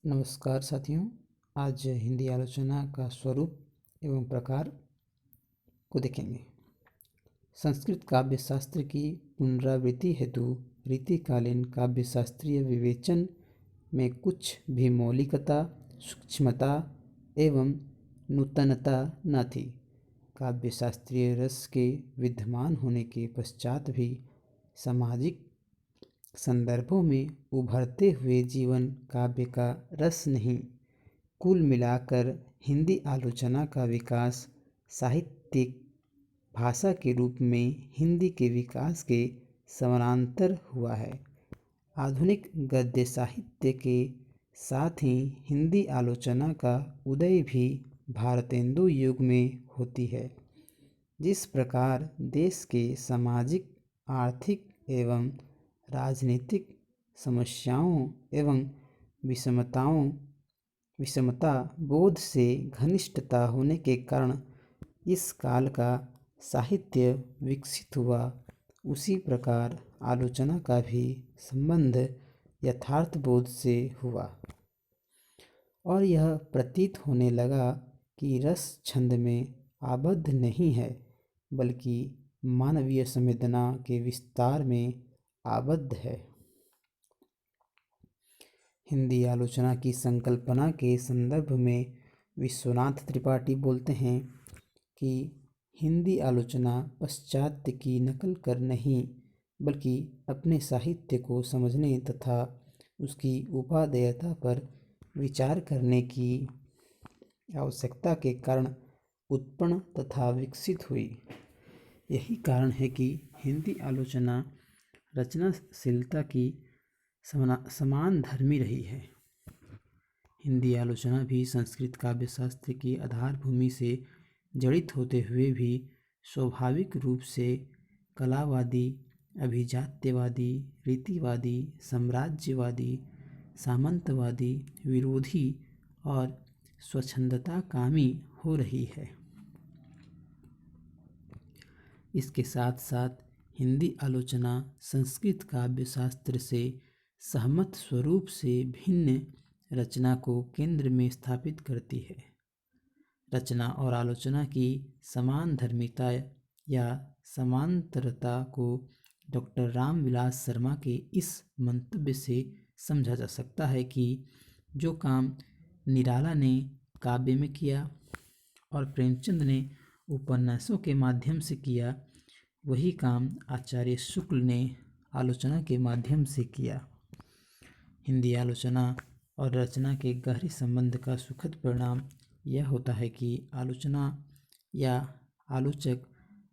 नमस्कार साथियों। आज हिंदी आलोचना का स्वरूप एवं प्रकार को देखेंगे। संस्कृत काव्य शास्त्र की पुनरावृत्ति हेतु रीतिकालीन काव्य शास्त्रीय विवेचन में कुछ भी मौलिकता, सूक्ष्मता एवं नूतनता न थी। काव्य शास्त्रीय रस के विद्यमान होने के पश्चात भी सामाजिक संदर्भों में उभरते हुए जीवन काव्य का रस नहीं। कुल मिलाकर हिंदी आलोचना का विकास साहित्यिक भाषा के रूप में हिंदी के विकास के समानांतर हुआ है। आधुनिक गद्य साहित्य के साथ ही हिंदी आलोचना का उदय भी भारतेंदु युग में होती है। जिस प्रकार देश के सामाजिक, आर्थिक एवं राजनीतिक समस्याओं एवं विषमता बोध से घनिष्ठता होने के कारण इस काल का साहित्य विकसित हुआ, उसी प्रकार आलोचना का भी संबंध यथार्थ बोध से हुआ और यह प्रतीत होने लगा कि रस छंद में आबद्ध नहीं है, बल्कि मानवीय संवेदना के विस्तार में आबद्ध है। हिंदी आलोचना की संकल्पना के संदर्भ में विश्वनाथ त्रिपाठी बोलते हैं कि हिंदी आलोचना पाश्चात्य की नकल कर नहीं, बल्कि अपने साहित्य को समझने तथा उसकी उपादेयता पर विचार करने की आवश्यकता के कारण उत्पन्न तथा विकसित हुई। यही कारण है कि हिंदी आलोचना रचनाशीलता की समान धर्मी रही है। हिंदी आलोचना भी संस्कृत काव्य शास्त्र की आधारभूमि से जड़ित होते हुए भी स्वाभाविक रूप से कलावादी, अभिजात्यवादी, रीतिवादी, साम्राज्यवादी, सामंतवादी, विरोधी और स्वच्छंदताकामी हो रही है। इसके साथ साथ हिंदी आलोचना संस्कृत काव्य शास्त्र से सहमत स्वरूप से भिन्न रचना को केंद्र में स्थापित करती है। रचना और आलोचना की समान धर्मिता या समांतरता को डॉक्टर रामविलास शर्मा के इस मंतव्य से समझा जा सकता है कि जो काम निराला ने काव्य में किया और प्रेमचंद ने उपन्यासों के माध्यम से किया, वही काम आचार्य शुक्ल ने आलोचना के माध्यम से किया। हिंदी आलोचना और रचना के गहरे संबंध का सुखद परिणाम यह होता है कि आलोचना या आलोचक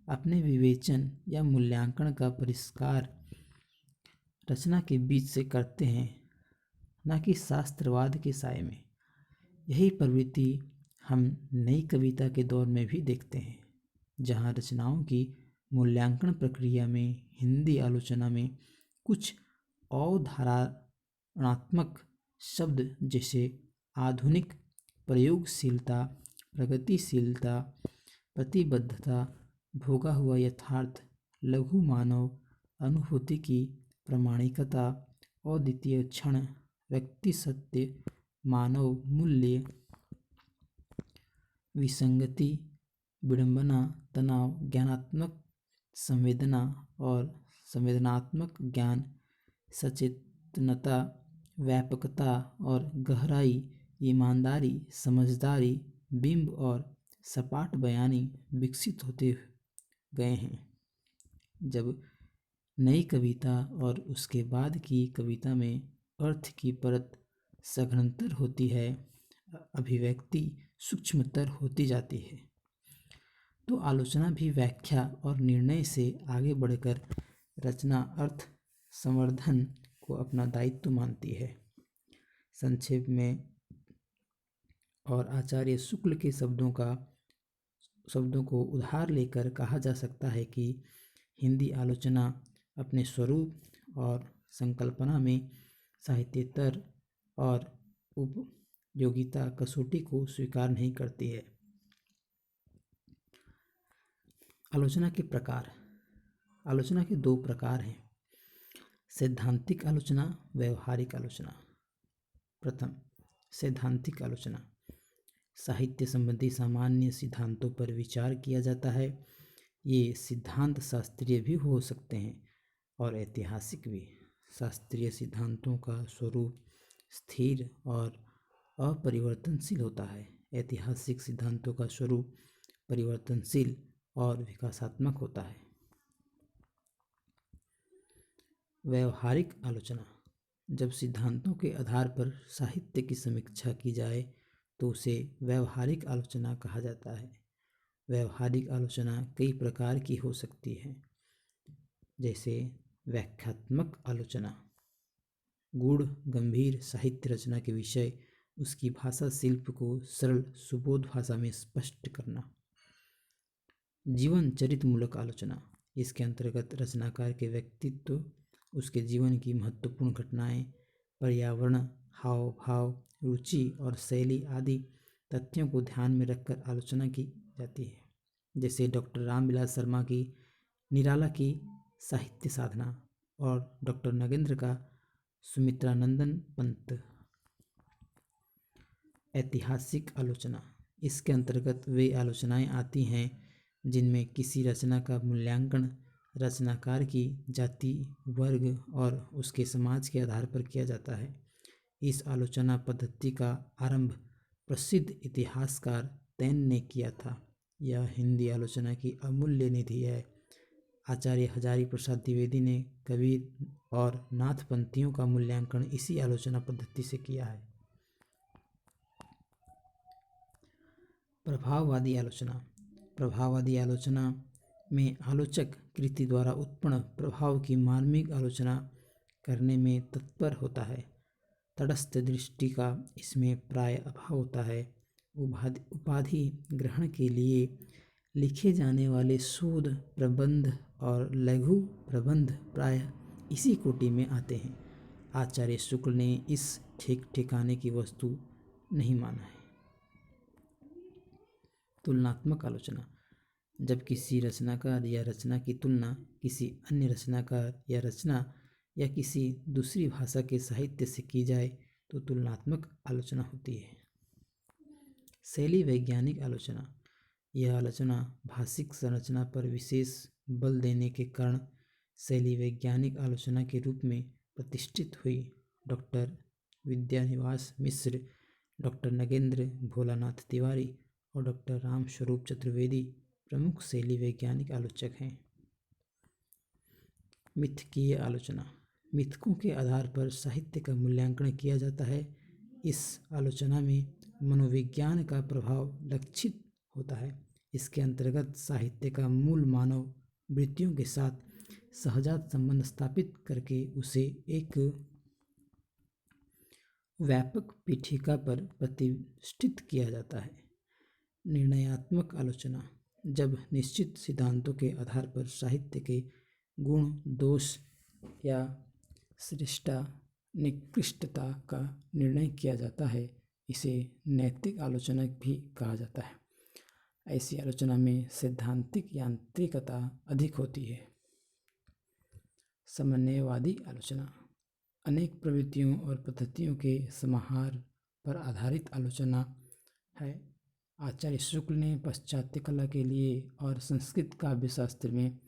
अपने विवेचन या मूल्यांकन का परिष्कार रचना के बीच से करते हैं, न कि शास्त्रवाद के साए में। यही प्रवृत्ति हम नई कविता के दौर में भी देखते हैं, जहाँ रचनाओं की मूल्यांकन प्रक्रिया में हिंदी आलोचना में कुछ अवधारणात्मक शब्द जैसे आधुनिक, प्रयोगशीलता, प्रगतिशीलता, प्रतिबद्धता, भोगा हुआ यथार्थ, लघु मानव, अनुभूति की प्रामाणिकता, अद्वितीय क्षण, व्यक्ति सत्य, मानव मूल्य, विसंगति, विडंबना, तनाव, ज्ञानात्मक संवेदना और संवेदनात्मक ज्ञान, सचेतनता, व्यापकता और गहराई, ईमानदारी, समझदारी, बिंब और सपाट बयानी विकसित होते गए हैं। जब नई कविता और उसके बाद की कविता में अर्थ की परत सघनतर होती है, अभिव्यक्ति सूक्ष्मतर होती जाती है, तो आलोचना भी व्याख्या और निर्णय से आगे बढ़कर रचना अर्थ संवर्धन को अपना दायित्व मानती है। संक्षेप में और आचार्य शुक्ल के शब्दों को उधार लेकर कहा जा सकता है कि हिंदी आलोचना अपने स्वरूप और संकल्पना में साहित्येतर और उपयोगिता कसौटी को स्वीकार नहीं करती है। आलोचना के प्रकार। आलोचना के दो प्रकार हैं, सैद्धांतिक आलोचना, व्यवहारिक आलोचना। प्रथम, सैद्धांतिक आलोचना, साहित्य संबंधी सामान्य सिद्धांतों पर विचार किया जाता है। ये सिद्धांत शास्त्रीय भी हो सकते हैं और ऐतिहासिक भी। शास्त्रीय सिद्धांतों का स्वरूप स्थिर और अपरिवर्तनशील होता है। ऐतिहासिक सिद्धांतों का स्वरूप परिवर्तनशील और विकासात्मक होता है। व्यवहारिक आलोचना, जब सिद्धांतों के आधार पर साहित्य की समीक्षा की जाए तो उसे व्यवहारिक आलोचना कहा जाता है। व्यवहारिक आलोचना कई प्रकार की हो सकती है, जैसे व्याख्यात्मक आलोचना, गूढ़ गंभीर साहित्य रचना के विषय उसकी भाषा शिल्प को सरल सुबोध भाषा में स्पष्ट करना। जीवन चरित्रमूलक आलोचना, इसके अंतर्गत रचनाकार के व्यक्तित्व, उसके जीवन की महत्वपूर्ण घटनाएं, पर्यावरण, हाव भाव, रुचि और शैली आदि तथ्यों को ध्यान में रखकर आलोचना की जाती है। जैसे डॉक्टर रामविलास शर्मा की निराला की साहित्य साधना और डॉक्टर नगेंद्र का सुमित्रानंदन पंत। ऐतिहासिक आलोचना, इसके अंतर्गत वे आलोचनाएं आती हैं जिनमें किसी रचना का मूल्यांकन रचनाकार की जाति, वर्ग और उसके समाज के आधार पर किया जाता है। इस आलोचना पद्धति का आरंभ प्रसिद्ध इतिहासकार तैन ने किया था। यह हिंदी आलोचना की अमूल्य निधि है। आचार्य हजारी प्रसाद द्विवेदी ने कबीर और नाथपंथियों का मूल्यांकन इसी आलोचना पद्धति से किया है। प्रभाववादी आलोचना, प्रभाववादी आलोचना में आलोचक कृति द्वारा उत्पन्न प्रभाव की मार्मिक आलोचना करने में तत्पर होता है। तटस्थ दृष्टि का इसमें प्राय अभाव होता है। उपाधि ग्रहण के लिए लिखे जाने वाले शोध प्रबंध और लघु प्रबंध प्राय इसी कोटि में आते हैं। आचार्य शुक्ल ने इस ठीक ठिकाने की वस्तु नहीं माना है। तुलनात्मक आलोचना, जब किसी रचनाकार या रचना की तुलना किसी अन्य रचनाकार या रचना या किसी दूसरी भाषा के साहित्य से की जाए तो तुलनात्मक आलोचना होती है। शैली वैज्ञानिक आलोचना, यह आलोचना भाषिक संरचना पर विशेष बल देने के कारण शैली वैज्ञानिक आलोचना के रूप में प्रतिष्ठित हुई। डॉक्टर विद्यानिवास मिश्र, डॉक्टर नगेंद्र भोलानाथ तिवारी और डॉक्टर रामस्वरूप चतुर्वेदी प्रमुख शैली वैज्ञानिक आलोचक हैं। मिथकीय आलोचना, मिथकों के आधार पर साहित्य का मूल्यांकन किया जाता है। इस आलोचना में मनोविज्ञान का प्रभाव लक्षित होता है। इसके अंतर्गत साहित्य का मूल मानव वृत्तियों के साथ सहजात संबंध स्थापित करके उसे एक व्यापक पीठिका पर प्रतिष्ठित किया जाता है। निर्णयात्मक आलोचना, जब निश्चित सिद्धांतों के आधार पर साहित्य के गुण, दोष या श्रेष्ठता, निकृष्टता का निर्णय किया जाता है, इसे नैतिक आलोचना भी कहा जाता है। ऐसी आलोचना में सैद्धांतिक यांत्रिकता अधिक होती है। समन्वयवादी आलोचना, अनेक प्रवृत्तियों और पद्धतियों के समाहार पर आधारित आलोचना है। आचार्य शुक्ल ने पाश्चात्य कला के लिए और संस्कृत काव्यशास्त्र में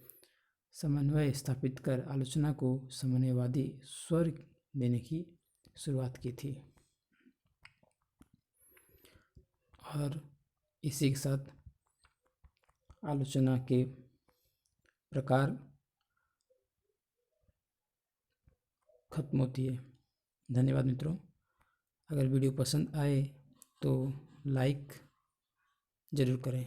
समन्वय स्थापित कर आलोचना को समन्वयवादी स्वर देने की शुरुआत की थी। और इसी के साथ आलोचना के प्रकार खत्म होती है। धन्यवाद मित्रों। अगर वीडियो पसंद आए तो लाइक ज़रूर करें।